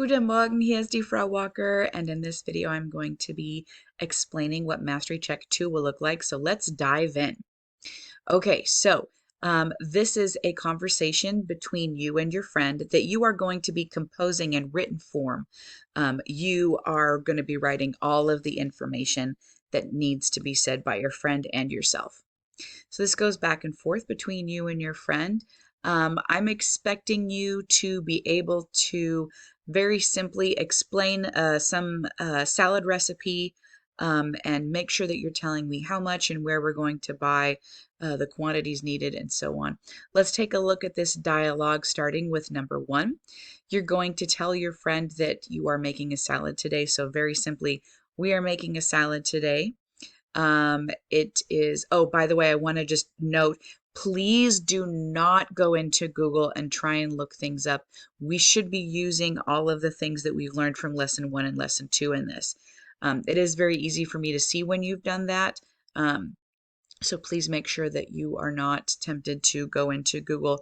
Guten Morgen, hier ist die Frau Walker, and in this video I'm going to be explaining what Mastery Check 2 will look like, so let's dive in. Okay, so this is a conversation between you and your friend that you are going to be composing in written form. You are going to be writing all of the information that needs to be said by your friend and yourself. So this goes back and forth between you and your friend. I'm expecting you to be able to very simply explain some salad recipe and make sure that you're telling me how much and where we're going to buy, the quantities needed, and so on. Let's take a look at this dialogue starting with number 1. You're going to tell your friend that you are making a salad today. So very simply, we are making a salad today. It is, oh, by the way, I want to just note, please do not go into Google and try and look things up. We should be using all of the things that we've learned from lesson 1 and lesson 2 in this. It is very easy for me to see when you've done that. So please make sure that you are not tempted to go into Google.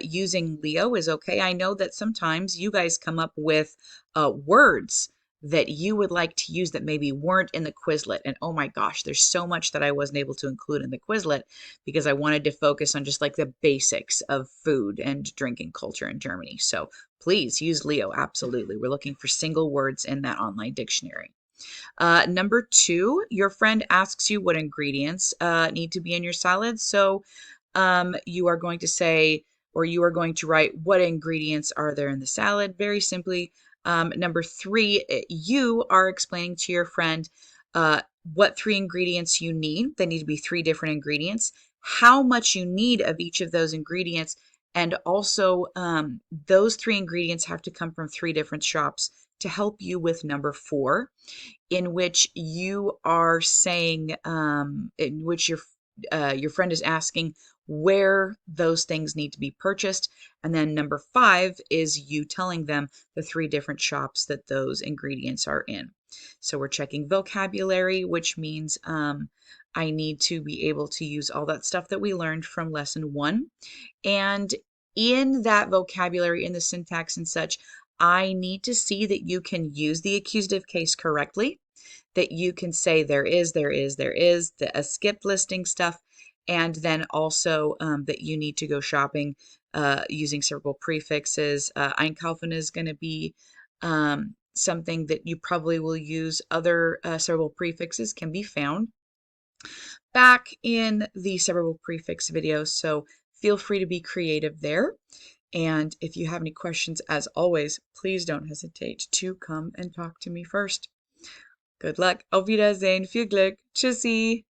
Using Leo is okay. I know that sometimes you guys come up with words that you would like to use that maybe weren't in the Quizlet. And oh my gosh, there's so much that I wasn't able to include in the Quizlet because I wanted to focus on just like the basics of food and drinking culture in Germany. So please use Leo. Absolutely. We're looking for single words in that online dictionary. Number 2, your friend asks you what ingredients need to be in your salad. So you are going to say, or you are going to write, what ingredients are there in the salad? Very simply. Number 3, you are explaining to your friend what 3 ingredients you need. They need to be 3 different ingredients, how much you need of each of those ingredients, and also those 3 ingredients have to come from 3 different shops to help you with number 4, in which you are saying, in which your friend is asking where those things need to be purchased. And then number 5 is you telling them the 3 different shops that those ingredients are in. So we're checking vocabulary, which means I need to be able to use all that stuff that we learned from lesson 1. And in that vocabulary, in the syntax and such, I need to see that you can use the accusative case correctly, that you can say there is, the skip listing stuff, and then also that you need to go shopping using several prefixes. Einkaufen is going to be something that you probably will use. Other several prefixes can be found back in the several prefix video, so feel free to be creative there. And if you have any questions, as always, please don't hesitate to come and talk to me first. Good luck. Auf Wiedersehen. Viel Glück. Tschüssi.